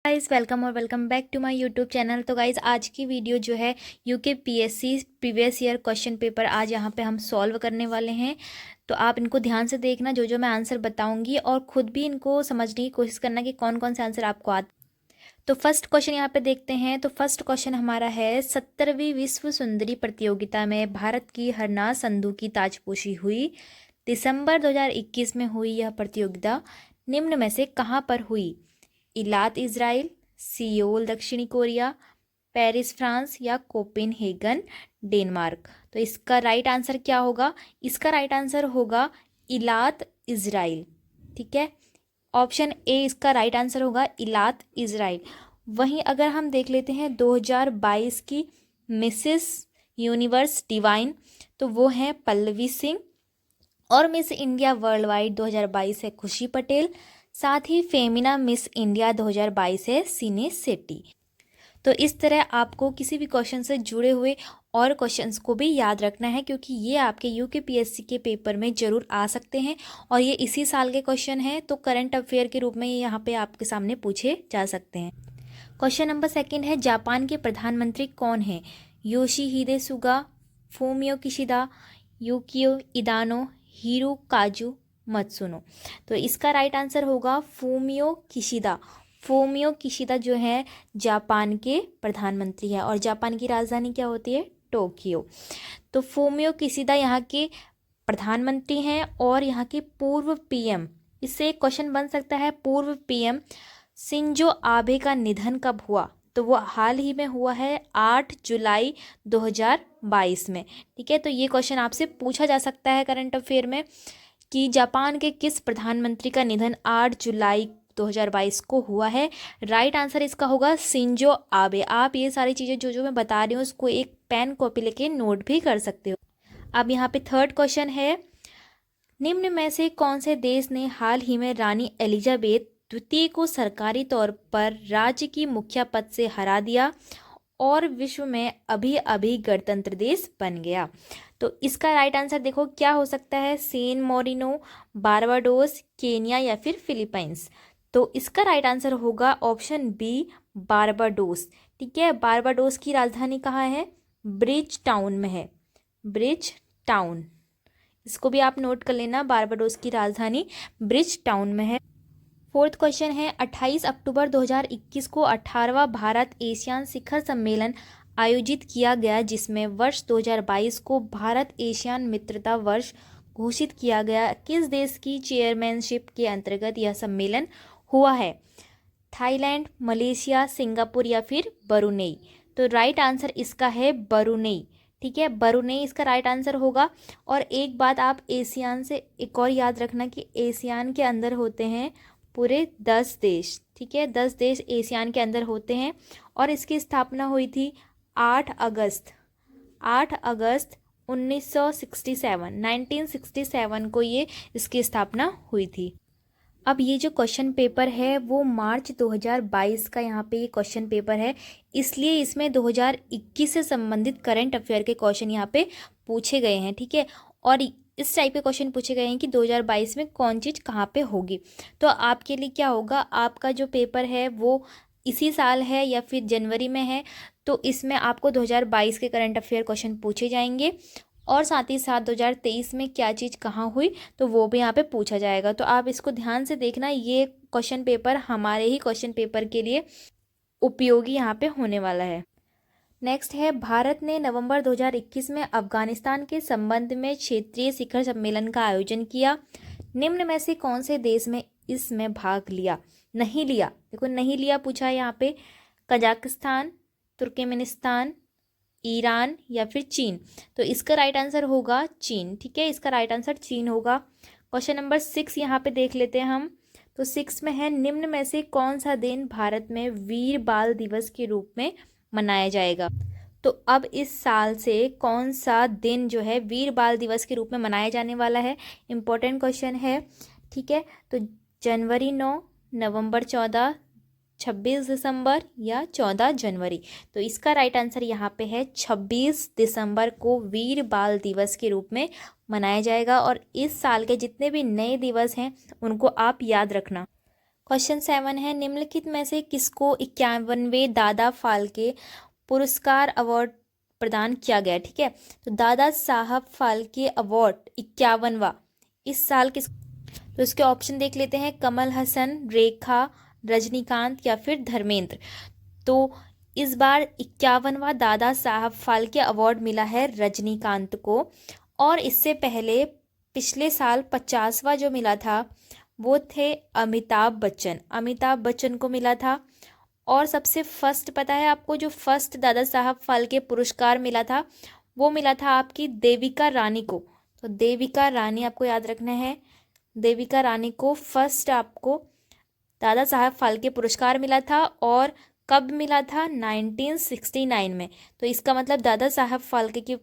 Guys welcome और welcome back to my YouTube channel. तो guys आज की वीडियो जो है UK PSC previous year question paper आज यहाँ पे हम सॉल्व करने वाले हैं। तो आप इनको ध्यान से देखना, जो जो मैं आंसर बताऊंगी, और खुद भी इनको समझने की कोशिश करना कि कौन कौन से आंसर आपको आते। तो फर्स्ट क्वेश्चन यहाँ पे देखते हैं। तो फर्स्ट क्वेश्चन हमारा है, 17वीं विश्व सुंदरी प्रतियोगिता में भारत की हरनाज संधू की ताजपोशी हुई। दिसंबर 2021 में हुई यह प्रतियोगिता निम्न में से कहाँ पर हुई? इलात इज़राइल, सियोल दक्षिणी कोरिया, पेरिस फ्रांस या कोपेनहेगन डेनमार्क। तो इसका राइट आंसर क्या होगा? इसका राइट आंसर होगा इलात इज़राइल। ठीक है, ऑप्शन ए इसका राइट आंसर होगा, इलात इज़राइल। वहीं अगर हम देख लेते हैं 2022 की मिसेस यूनिवर्स डिवाइन, तो वो हैं पल्लवी सिंह। और मिस इंडिया वर्ल्ड वाइड 2022 है खुशी पटेल। साथ ही फेमिना मिस इंडिया 2022 है सीने सेट्टी। तो इस तरह आपको किसी भी क्वेश्चन से जुड़े हुए और क्वेश्चंस को भी याद रखना है, क्योंकि ये आपके यूके पीएससी के पेपर में ज़रूर आ सकते हैं और ये इसी साल के क्वेश्चन हैं। तो करंट अफेयर के रूप में ये यहाँ पे आपके सामने पूछे जा सकते हैं। क्वेश्चन नंबर सेकंड है, जापान के प्रधानमंत्री कौन हैं? Yoshihide Suga, Fumio Kishida, Yukio Edano, Hirokazu Matsuno. तो इसका राइट आंसर होगा फूमियो किशिदा। फूमियो किशिदा जो है जापान के प्रधानमंत्री है और जापान की राजधानी क्या होती है? टोक्यो। तो फूमियो किशिदा यहाँ के प्रधानमंत्री हैं और यहाँ के पूर्व पीएम। इससे एक क्वेश्चन बन सकता है, पूर्व पीएम शिंजो आबे का निधन कब हुआ? तो वो हाल ही में हुआ है 8 जुलाई 2022 में। ठीक है, तो ये क्वेश्चन आपसे पूछा जा सकता है करंट अफेयर में कि जापान के किस प्रधानमंत्री का निधन 8 जुलाई 2022 को हुआ है। राइट आंसर इसका होगा शिंजो आबे। आप ये सारी चीज़ें जो जो मैं बता रही हूँ उसको एक पेन कॉपी लेके नोट भी कर सकते हो। अब यहाँ पे थर्ड क्वेश्चन है, निम्न में से कौन से देश ने हाल ही में रानी एलिजाबेथ द्वितीय को सरकारी तौर पर राज्य की मुखिया पद से हरा दिया और विश्व में अभी अभी गणतंत्र देश बन गया? तो इसका राइट आंसर देखो क्या हो सकता है? सैन मोरिनो, बारबाडोस, केनिया या फिर फिलीपींस। तो इसका राइट आंसर होगा ऑप्शन बी, बारबाडोस। ठीक है, बारबाडोस की राजधानी कहाँ है? ब्रिज टाउन में है, ब्रिज टाउन। इसको भी आप नोट कर लेना, बारबाडोस की राजधानी ब्रिज टाउन में है। फोर्थ क्वेश्चन है, 28 अक्टूबर 2021 को 18वां भारत एशियान शिखर सम्मेलन आयोजित किया गया, जिसमें वर्ष 2022 को भारत एशियान मित्रता वर्ष घोषित किया गया। किस देश की चेयरमैनशिप के अंतर्गत यह सम्मेलन हुआ है? थाईलैंड, मलेशिया, सिंगापुर या फिर ब्रुनेई। तो राइट आंसर इसका है ब्रुनेई। ठीक है, ब्रुनेई इसका राइट आंसर होगा। और एक बात आप एशियान से एक और याद रखना कि एशियान के अंदर होते हैं पूरे 10 देश। ठीक है, 10 देश एशियान के अंदर होते हैं और इसकी स्थापना हुई थी 8 अगस्त 1967 को ये इसकी स्थापना हुई थी। अब ये जो क्वेश्चन पेपर है वो मार्च 2022 का यहाँ पे ये क्वेश्चन पेपर है, इसलिए इसमें 2021 से संबंधित करंट अफेयर के क्वेश्चन यहाँ पे पूछे गए हैं। ठीक है, और इस टाइप के क्वेश्चन पूछे गए हैं कि 2022 में कौन चीज़ कहाँ पे होगी। तो आपके लिए क्या होगा, आपका जो पेपर है वो इसी साल है या फिर जनवरी में है, तो इसमें आपको 2022 के करंट अफेयर क्वेश्चन पूछे जाएंगे और साथ ही साथ 2023 में क्या चीज़ कहाँ हुई तो वो भी यहाँ पे पूछा जाएगा। तो आप इसको ध्यान से देखना, ये क्वेश्चन पेपर हमारे ही क्वेश्चन पेपर के लिए उपयोगी यहाँ पे होने वाला है। नेक्स्ट है, भारत ने नवंबर 2021 में अफगानिस्तान के संबंध में क्षेत्रीय शिखर सम्मेलन का आयोजन किया। निम्न में से कौन से देश में इसमें भाग लिया? नहीं लिया, देखो नहीं लिया पूछा है यहाँ पे। कजाकिस्तान, तुर्कमेनिस्तान, ईरान या फिर चीन। तो इसका राइट आंसर होगा चीन। ठीक है, इसका राइट आंसर चीन होगा। क्वेश्चन नंबर 6 यहाँ पे देख लेते हैं हम। तो 6 में है, निम्न में से कौन सा दिन भारत में वीर बाल दिवस के रूप में मनाया जाएगा? तो अब इस साल से कौन सा दिन जो है वीर बाल दिवस के रूप में मनाया जाने वाला है? इंपॉर्टेंट क्वेश्चन है। ठीक है, तो जनवरी 9, नवंबर 14, 26 दिसंबर या 14 जनवरी। तो इसका राइट आंसर यहाँ पे है 26 दिसंबर को वीर बाल दिवस के रूप में मनाया जाएगा। और इस साल के जितने भी नए दिवस हैं उनको आप याद रखना। क्वेश्चन 7 है, निम्नलिखित में से किसको 51वें दादा फाल्के पुरस्कार अवार्ड प्रदान किया गया। ठीक है, तो दादा साहब फाल्के अवार्ड 51वां इस साल किस, तो इसके ऑप्शन देख लेते हैं, कमल हसन, रेखा, रजनीकांत या फिर धर्मेंद्र। तो इस बार 51वां दादा साहब फाल्के अवार्ड मिला है रजनीकांत को, और इससे पहले पिछले साल 50वां जो मिला था वो थे अमिताभ बच्चन को मिला था। और सबसे फर्स्ट पता है आपको, जो फर्स्ट दादा साहब फाल्के पुरस्कार मिला था वो मिला था आपकी देविका रानी को। तो देविका रानी आपको याद रखना है, देविका रानी को फर्स्ट आपको दादा साहब फाल्के पुरस्कार मिला था, और कब मिला था, 1969 में। तो इसका मतलब दादा साहब फाल्के की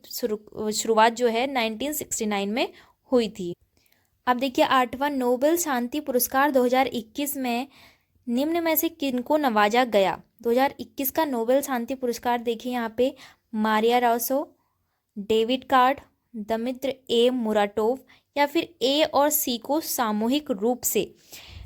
शुरुआत जो है 1969 में हुई थी। अब देखिए 8वां नोबेल शांति पुरस्कार 2021 में निम्न में से किनको नवाजा गया। 2021 का नोबेल शांति पुरस्कार देखिए यहाँ पे, मारिया रासो, डेविड कार्ड, दमित्र ए मुराटोव या फिर ए और सी को सामूहिक रूप से।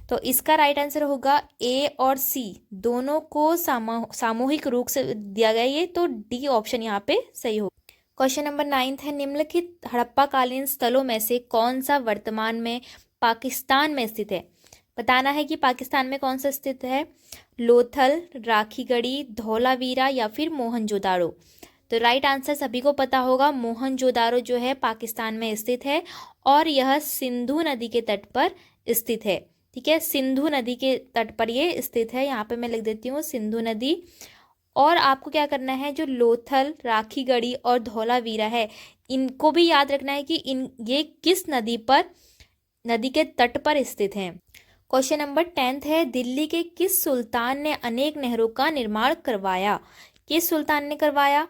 तो इसका राइट आंसर होगा ए और सी दोनों को सामूहिक रूप से दिया गया ये, तो डी ऑप्शन यहाँ पे सही होगा। क्वेश्चन नंबर 9 है, निम्नलिखित हड़प्पा कालीन स्थलों में से कौन सा वर्तमान में पाकिस्तान में स्थित है। बताना है कि पाकिस्तान में कौन सा स्थित है, लोथल, राखीगढ़ी, धौलावीरा या फिर मोहनजोदाड़ो। तो राइट आंसर सभी को पता होगा, मोहनजोदाड़ो जो है पाकिस्तान में स्थित है और यह सिंधु नदी के तट पर स्थित है। ठीक है, सिंधु नदी के तट पर ये स्थित है, यहाँ पे मैं लिख देती हूँ सिंधु नदी। और आपको क्या करना है, जो लोथल, राखीगढ़ी और धौलावीरा है इनको भी याद रखना है कि ये किस नदी के तट पर स्थित हैं। क्वेश्चन नंबर 10 है, दिल्ली के किस सुल्तान ने अनेक नहरों का निर्माण करवाया। किस सुल्तान ने करवाया,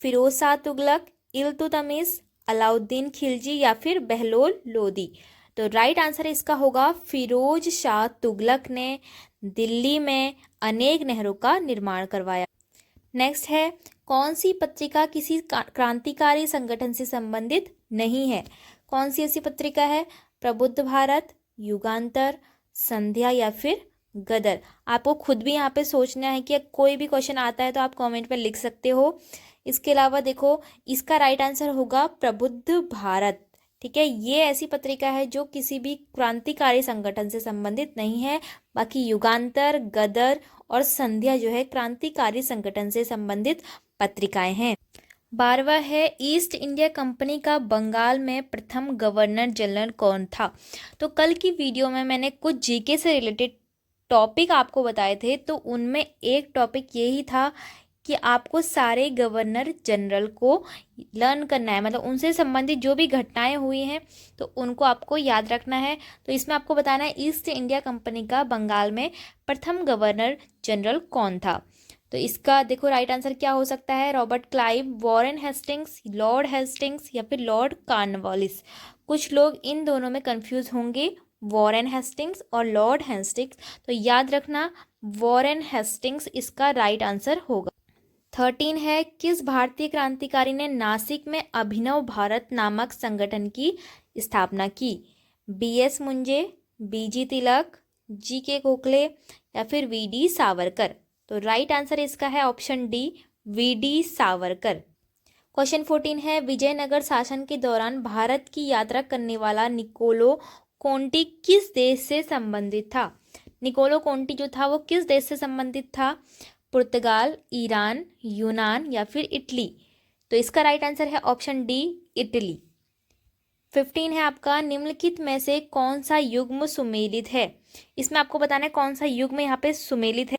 फिरोज शाह तुगलक, इल्तुतमिश, अलाउद्दीन खिलजी या फिर बहलोल लोदी। तो राइट आंसर इसका होगा फिरोज शाह तुगलक ने दिल्ली में अनेक नहरों का निर्माण करवाया। नेक्स्ट है, कौन सी पत्रिका किसी क्रांतिकारी संगठन से संबंधित नहीं है। कौन सी ऐसी पत्रिका है, प्रबुद्ध भारत, युगांतर, संध्या या फिर गदर। आपको खुद भी यहाँ पे सोचना है कि कोई भी क्वेश्चन आता है तो आप कमेंट में लिख सकते हो। इसके अलावा देखो इसका राइट आंसर होगा प्रबुद्ध भारत। ठीक है, ये ऐसी पत्रिका है जो किसी भी क्रांतिकारी संगठन से संबंधित नहीं है। बाकी युगांतर, गदर और संध्या जो है क्रांतिकारी संगठन से संबंधित पत्रिकाएं हैं। 12वां है, ईस्ट इंडिया कंपनी का बंगाल में प्रथम गवर्नर जनरल कौन था। तो कल की वीडियो में मैंने कुछ जीके से रिलेटेड टॉपिक आपको बताए थे, तो उनमें एक टॉपिक यही था कि आपको सारे गवर्नर जनरल को लर्न करना है, मतलब उनसे संबंधित जो भी घटनाएं हुई हैं तो उनको आपको याद रखना है। तो इसमें आपको बताना है ईस्ट इंडिया कंपनी का बंगाल में प्रथम गवर्नर जनरल कौन था। तो इसका देखो राइट आंसर क्या हो सकता है, Robert Clive, Warren Hastings, Lord Hastings या फिर लॉर्ड कॉर्नवालिस। कुछ लोग इन दोनों में कंफ्यूज होंगे, वॉरेन हेस्टिंग्स और लॉर्ड हेस्टिंग्स। तो याद रखना वॉरेन हेस्टिंग्स इसका राइट आंसर होगा। 13 है, किस भारतीय क्रांतिकारी ने नासिक में अभिनव भारत नामक संगठन की स्थापना की। BS मुंजे, BG तिलक, GK गोखले या फिर VD सावरकर। तो राइट आंसर इसका है option D, VD Savarkar. Question 14 है, विजयनगर शासन के दौरान भारत की यात्रा करने वाला निकोलो कोंटी किस देश से संबंधित था। निकोलो कोंटी जो था वो किस देश से संबंधित था, पुर्तगाल, ईरान, यूनान या फिर इटली। तो इसका राइट आंसर है ऑप्शन डी, इटली। 15 है आपका, निम्नलिखित में से कौन सा युग्म सुमेलित है। इसमें आपको बताना है कौन सा युग्म यहाँ पे सुमेलित है।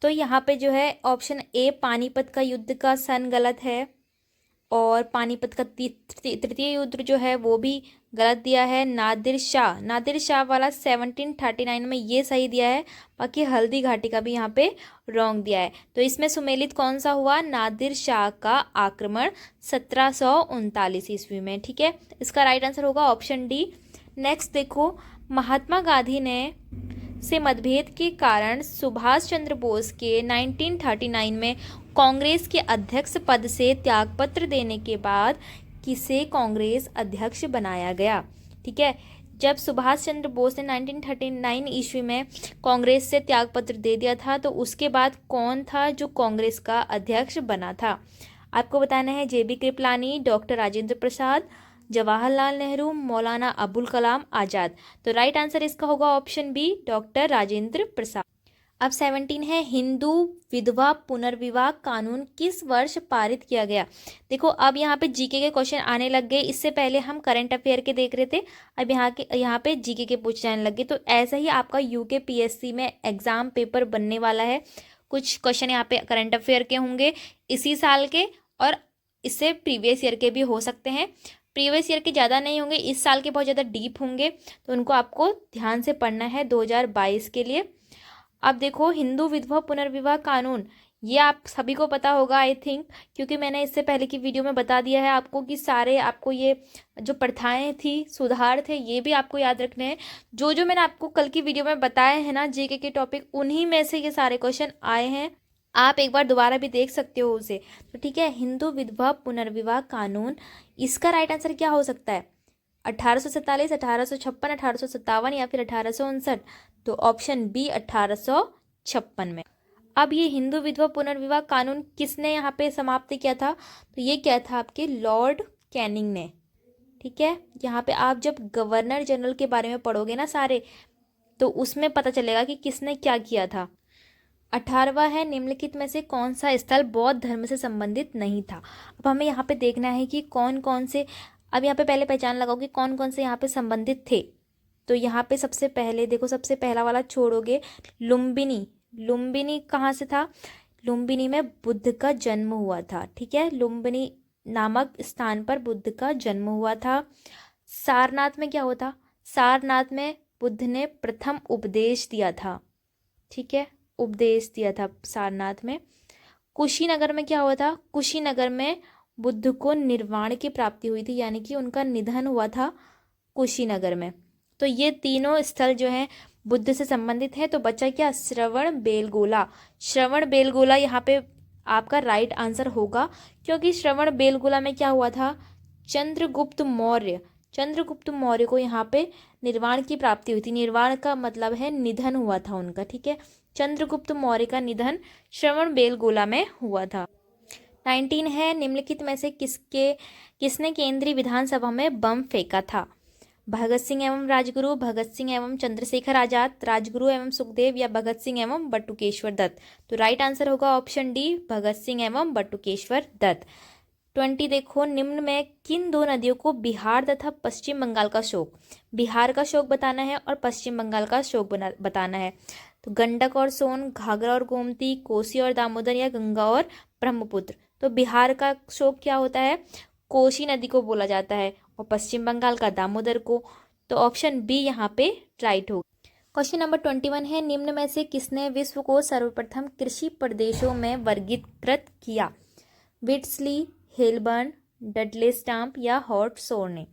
तो यहाँ पे जो है ऑप्शन ए पानीपत का युद्ध का सन गलत है, और पानीपत का तृतीय युद्ध जो है वो भी गलत दिया है। नादिर शाह वाला 1739 में ये सही दिया है, बाकी हल्दी घाटी का भी यहाँ पे रॉन्ग दिया है। तो इसमें सुमेलित कौन सा हुआ, नादिर शाह का आक्रमण 1739 ईस्वी में। ठीक है, इसका राइट आंसर होगा ऑप्शन डी। नेक्स्ट देखो, महात्मा गांधी ने से मतभेद के कारण सुभाष चंद्र बोस के 1939 में कांग्रेस के अध्यक्ष पद से त्यागपत्र देने के बाद किसे कांग्रेस अध्यक्ष बनाया गया। ठीक है, जब सुभाष चंद्र बोस ने 1939 ईस्वी में कांग्रेस से त्यागपत्र दे दिया था तो उसके बाद कौन था जो कांग्रेस का अध्यक्ष बना था? आपको बताना है जेबी कृपलानी, डॉक्टर राजेंद्र प्रसाद, जवाहरलाल नेहरू, मौलाना अबुल कलाम आज़ाद। तो राइट आंसर इसका होगा option B, doctor Rajendra Prasad. अब 17 है, हिंदू विधवा पुनर्विवाह कानून किस वर्ष पारित किया गया? देखो अब यहाँ पे जीके के क्वेश्चन आने लग गए। इससे पहले हम करंट अफेयर के देख रहे थे, अब यहाँ पे जीके के पूछे जाने लग गए। तो ऐसा ही आपका यूके पीएससी में एग्जाम पेपर बनने वाला है। कुछ क्वेश्चन यहाँ पे करंट अफेयर के होंगे इसी साल के, और इससे प्रीवियस ईयर के भी हो सकते हैं। प्रीवियस ईयर के ज़्यादा नहीं होंगे, इस साल के बहुत ज़्यादा डीप होंगे, तो उनको आपको ध्यान से पढ़ना है 2022 के लिए। अब देखो हिंदू विधवा पुनर्विवाह कानून, ये आप सभी को पता होगा आई थिंक, क्योंकि मैंने इससे पहले की वीडियो में बता दिया है आपको कि सारे आपको ये जो प्रथाएं थी, सुधार थे, ये भी आपको याद रखने हैं। जो मैंने आपको कल की वीडियो में बताए हैं ना जीके के टॉपिक, उन्हीं में से ये सारे क्वेश्चन आए हैं। आप एक बार दोबारा भी देख सकते हो उसे। तो ठीक है, हिंदू विधवा पुनर्विवाह कानून, इसका राइट आंसर क्या हो सकता है? 1847, 1856, 1857 या फिर 1859? तो ऑप्शन बी 1856 में। अब ये हिंदू विधवा पुनर्विवाह कानून किसने यहाँ पे समाप्त किया था? तो ये क्या था आपके लॉर्ड कैनिंग ने। ठीक है, यहाँ पे आप जब गवर्नर जनरल के बारे में पढ़ोगे ना सारे, तो उसमें पता चलेगा कि किसने क्या किया था। 18वां है, निम्नलिखित में से कौन सा स्थल बौद्ध धर्म से संबंधित नहीं था? अब हमें यहाँ पे देखना है कि कौन कौन से, अब यहाँ पे पहले पहचान लगाओ कि कौन कौन से यहाँ पे संबंधित थे। तो यहाँ पे सबसे पहले देखो, सबसे पहला वाला छोड़ोगे, लुम्बिनी। लुम्बिनी कहाँ से था? लुम्बिनी में बुद्ध का जन्म हुआ था। ठीक है, लुम्बिनी नामक स्थान पर बुद्ध का जन्म हुआ था। सारनाथ में क्या हुआ था? सारनाथ में बुद्ध ने प्रथम उपदेश दिया था। ठीक है, उपदेश दिया था सारनाथ में। कुशीनगर में क्या हुआ था? कुशीनगर में बुद्ध को निर्वाण की प्राप्ति हुई थी, यानी कि उनका निधन हुआ था कुशीनगर में। तो ये तीनों स्थल जो हैं बुद्ध से संबंधित है। तो बचा क्या? श्रवण बेलगोला। श्रवण बेलगोला यहाँ पे आपका राइट आंसर होगा, क्योंकि श्रवण बेलगोला में क्या हुआ था? चंद्रगुप्त मौर्य, चंद्रगुप्त मौर्य को यहाँ पे निर्वाण की प्राप्ति हुई थी। निर्वाण का मतलब है निधन हुआ था उनका। ठीक है, चंद्रगुप्त मौर्य का निधन श्रवण बेलगोला में हुआ था। 19 है, निम्नलिखित में से किसने केंद्रीय विधानसभा में बम फेंका था? भगत सिंह एवं राजगुरु, भगत सिंह एवं चंद्रशेखर आजाद, राजगुरु एवं सुखदेव या भगत सिंह एवं बटुकेश्वर दत्त? तो राइट आंसर होगा ऑप्शन डी, भगत सिंह एवं बटुकेश्वर दत्त। 20 देखो, निम्न में किन दो नदियों को बिहार तथा पश्चिम बंगाल का शोक, बिहार का शोक बताना है और पश्चिम बंगाल का शोक बताना है। तो गंडक और सोन, घाघरा और गोमती, कोसी और दामोदर या गंगा और ब्रह्मपुत्र? तो बिहार का शोक क्या होता है? कोसी नदी को बोला जाता है, और पश्चिम बंगाल का दामोदर को। तो ऑप्शन बी यहाँ पे राइट होगा। क्वेश्चन नंबर 21 है, निम्न में से किसने विश्व को सर्वप्रथम कृषि प्रदेशों में वर्गीकृत किया? विट्सली, हेलबर्न, डडले स्टाम्प या हॉटसोर ने?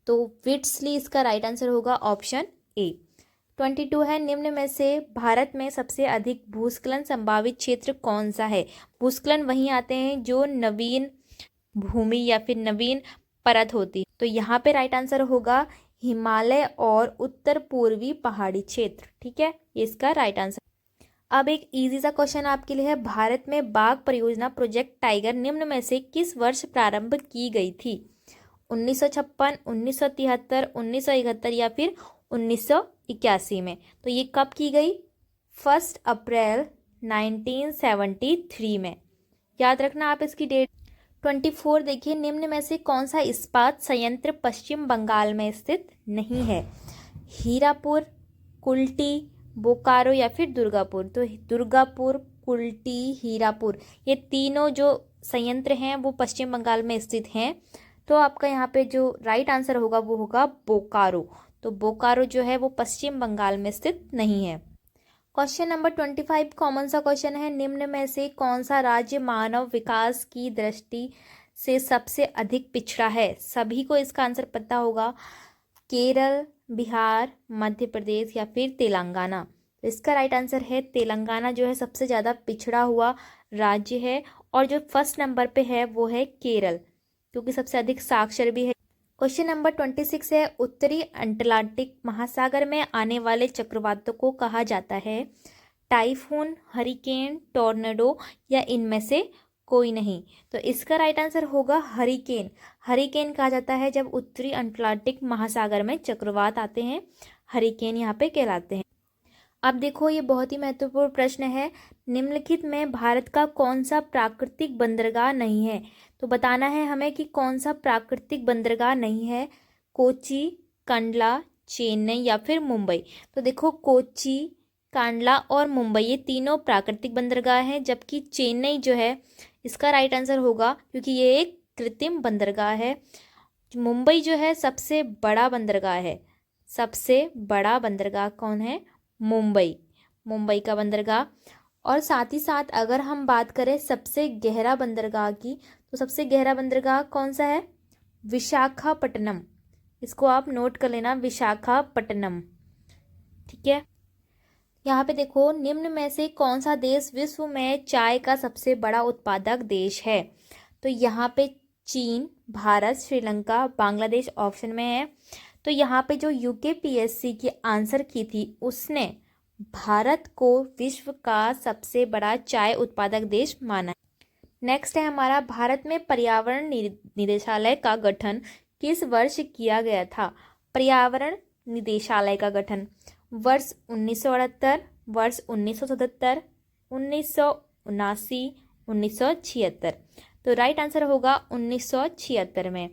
तो विट्सली इसका राइट आंसर होगा ऑप्शन ए। 22 है, निम्न में से भारत में सबसे अधिक भूस्खलन संभावित क्षेत्र कौन सा है? भूस्खलन वहीं आते हैं जो नवीन भूमि या फिर नवीन परत होती। तो यहाँ पे राइट आंसर होगा हिमालय और उत्तर पूर्वी पहाड़ी क्षेत्र। ठीक है, ये इसका राइट आंसर। अब एक इजी सा क्वेश्चन आपके लिए है, भारत में बाघ परियोजना प्रोजेक्ट टाइगर निम्न में से किस वर्ष प्रारंभ की गई थी? 1956, 1973, 1971 या फिर 1981 में? तो ये कब की गई? 1 अप्रैल 1973 में। याद रखना आप इसकी डेट। 24 देखिए, निम्न में से कौन सा इस्पात संयंत्र पश्चिम बंगाल में स्थित नहीं है? हीरापुर, कुल्टी, बोकारो या फिर दुर्गापुर? तो दुर्गापुर, कुल्टी, हीरापुर, ये तीनों जो संयंत्र हैं वो पश्चिम बंगाल में स्थित हैं। तो आपका यहाँ पे जो राइट आंसर होगा वो होगा बोकारो। तो बोकारो जो है वो पश्चिम बंगाल में स्थित नहीं है। क्वेश्चन नंबर 25 कॉमन सा क्वेश्चन है, निम्न में से कौन सा राज्य मानव विकास की दृष्टि से सबसे अधिक पिछड़ा है? सभी को इसका आंसर पता होगा, केरल, बिहार, मध्य प्रदेश या फिर तेलंगाना? तो इसका राइट आंसर है तेलंगाना जो है सबसे ज़्यादा पिछड़ा हुआ राज्य है, और जो फर्स्ट नंबर पे है वो है केरल, क्योंकि सबसे अधिक साक्षर भी है। क्वेश्चन नंबर 26 है, उत्तरी अटलांटिक महासागर में आने वाले चक्रवातों को कहा जाता है टाइफून, हरिकेन, टॉर्नेडो या इनमें से कोई नहीं। तो इसका राइट आंसर होगा हरिकेन। हरिकेन कहा जाता है जब उत्तरी अटलांटिक महासागर में चक्रवात आते हैं, हरिकेन यहाँ पे कहलाते हैं। अब देखो, ये बहुत ही महत्वपूर्ण प्रश्न है, निम्नलिखित में भारत का कौन सा प्राकृतिक बंदरगाह नहीं है। तो बताना है हमें कि कौन सा प्राकृतिक बंदरगाह नहीं है, कोची, कंडला, चेन्नई या फिर मुंबई। तो देखो, कोची, कांडला और मुंबई ये तीनों प्राकृतिक बंदरगाह हैं, जबकि चेन्नई जो है इसका राइट आंसर होगा, क्योंकि ये एक कृत्रिम बंदरगाह है। मुंबई जो है सबसे बड़ा बंदरगाह है। सबसे बड़ा बंदरगाह कौन है? मुंबई, मुंबई का बंदरगाह। और साथ ही साथ अगर हम बात करें सबसे गहरा बंदरगाह की, तो सबसे गहरा बंदरगाह कौन सा है? विशाखापट्टनम। इसको आप नोट कर लेना, विशाखापट्टनम। ठीक है। यहाँ पे देखो, निम्न में से कौन सा देश विश्व में चाय का सबसे बड़ा उत्पादक देश है। तो यहाँ पे चीन, भारत, श्रीलंका, बांग्लादेश ऑप्शन में है। तो यहाँ पे जो यूकेपीएससी की आंसर की थी, उसने भारत को विश्व का सबसे बड़ा चाय उत्पादक देश माना है। नेक्स्ट है हमारा, भारत में पर्यावरण निदेशालय का गठन किस वर्ष किया गया था? पर्यावरण निदेशालय का गठन वर्ष 1968, वर्ष 1977, 1979, 1976। तो राइट आंसर होगा 1976 में।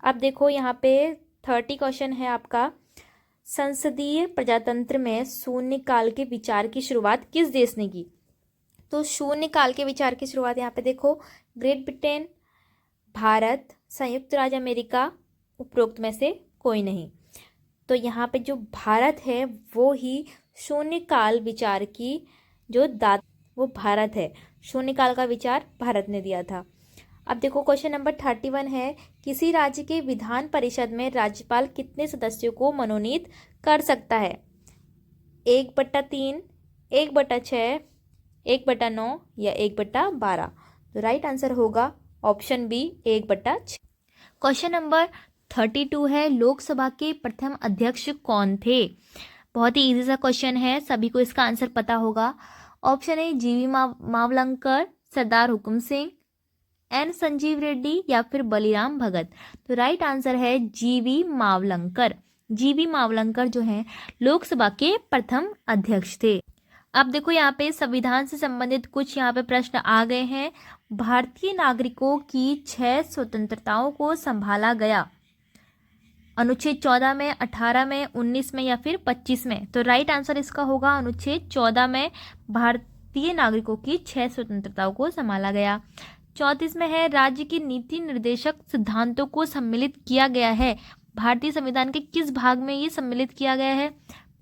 अब देखो, यहाँ पे 30 क्वेश्चन है आपका, संसदीय प्रजातंत्र में शून्यकाल के विचार की शुरुआत किस देश ने की? तो शून्यकाल के विचार की शुरुआत यहाँ पे देखो, ग्रेट ब्रिटेन, भारत, संयुक्त राज्य अमेरिका, उपरोक्त में से कोई नहीं। तो यहाँ पे जो भारत है वो ही शून्यकाल विचार की जो वो भारत है। शून्यकाल का विचार भारत ने दिया था। अब देखो, क्वेश्चन नंबर 31 है, किसी राज्य के विधान परिषद में राज्यपाल कितने सदस्यों को मनोनीत कर सकता है? 1/3, 1/6, 1/9 या 1/12। तो राइट आंसर होगा ऑप्शन बी, 1/6। क्वेश्चन नंबर 32 है, लोकसभा के प्रथम अध्यक्ष कौन थे? बहुत ही इजी सा क्वेश्चन है, सभी को इसका आंसर पता होगा। ऑप्शन ए जीवी मावलंकर, सरदार हुकुम सिंह, एन संजीव रेड्डी या फिर बलिराम भगत। तो राइट आंसर है जीवी मावलंकर। जीवी मावलंकर जो हैं लोकसभा के प्रथम अध्यक्ष थे। अब देखो, यहाँ पे संविधान से संबंधित कुछ यहाँ पे प्रश्न आ गए हैं। भारतीय नागरिकों की 6 स्वतंत्रताओं को संभाला गया, अनुच्छेद 14 में, 18 में, 19 में या फिर 25 में। तो राइट आंसर इसका होगा अनुच्छेद 14 में भारतीय नागरिकों की 6 स्वतंत्रताओं को संभाला गया। 34 में है, राज्य की नीति निर्देशक सिद्धांतों को सम्मिलित किया गया है। भारतीय संविधान के किस भाग में ये सम्मिलित किया गया है?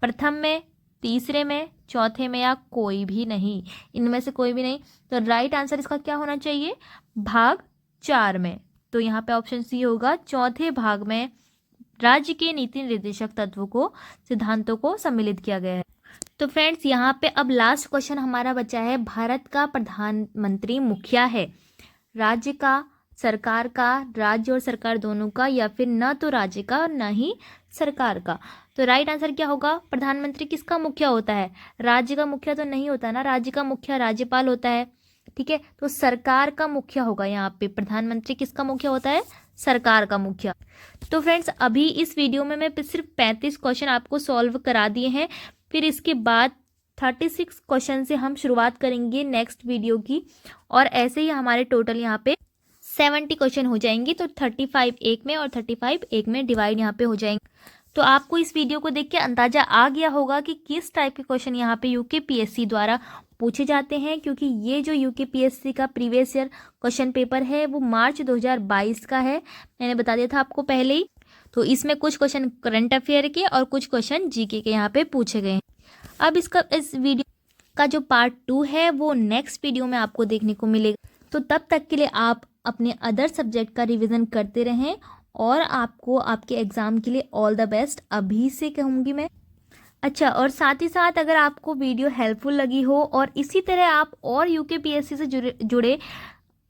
प्रथम में, तीसरे में, चौथे में या कोई भी नहीं? इनमें से कोई भी नहीं। तो राइट आंसर इसका क्या होना चाहिए? भाग 4 में। तो यहाँ पे ऑप्शन सी होगा, चौथे भाग में राज्य के नीति निर्देशक तत्वों को, सिद्धांतों को सम्मिलित किया गया है। तो फ्रेंड्स, यहाँ पे अब लास्ट क्वेश्चन हमारा बचा है, भारत का प्रधानमंत्री मुखिया है राज्य का, सरकार का, राज्य और सरकार दोनों का, या फिर न तो राज्य का और न ही सरकार का? तो राइट आंसर क्या होगा? प्रधानमंत्री किसका मुखिया होता है? राज्य का मुखिया तो नहीं होता ना, राज्य का मुखिया राज्यपाल होता है। ठीक है, तो सरकार का मुखिया होगा यहाँ पे। प्रधानमंत्री किसका मुखिया होता है? सरकार का मुखिया। तो फ्रेंड्स, अभी इस वीडियो में मैं सिर्फ 35 क्वेश्चन आपको सॉल्व करा दिए हैं। फिर इसके बाद 36 क्वेश्चन से हम शुरुआत करेंगे नेक्स्ट वीडियो की, और ऐसे ही हमारे टोटल यहाँ पे 70 क्वेश्चन हो जाएंगे। तो 35 एक में और 35 एक में डिवाइड यहाँ पे हो जाएंगे। तो आपको इस वीडियो को देख के अंदाजा आ गया होगा कि किस टाइप के क्वेश्चन यहाँ पे यूकेपीएससी द्वारा पूछे जाते हैं, क्योंकि ये जो यूकेपीएससी का प्रीवियस ईयर क्वेश्चन पेपर है वो मार्च 2022 का है। मैंने बता दिया था आपको पहले ही। तो इसमें कुछ क्वेश्चन करंट अफेयर के और कुछ क्वेश्चन जीके के यहाँ पे पूछे गए हैं। अब इस वीडियो का जो पार्ट 2 है वो नेक्स्ट वीडियो में आपको देखने को मिलेगा। तो तब तक के लिए आप अपने अदर सब्जेक्ट का रिवीजन करते रहें, और आपको आपके एग्ज़ाम के लिए ऑल द बेस्ट अभी से कहूँगी मैं। अच्छा, और साथ ही साथ अगर आपको वीडियो हेल्पफुल लगी हो और इसी तरह आप और यूकेपीएससी से जुड़े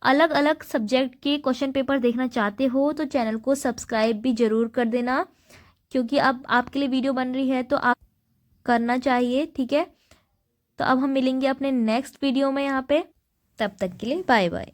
अलग अलग सब्जेक्ट के क्वेश्चन पेपर देखना चाहते हो तो चैनल को सब्सक्राइब भी ज़रूर कर देना, क्योंकि अब आपके लिए वीडियो बन रही है तो आप करना चाहिए, ठीक है। तो अब हम मिलेंगे अपने नेक्स्ट वीडियो में यहाँ पे, तब तक के लिए बाय बाय।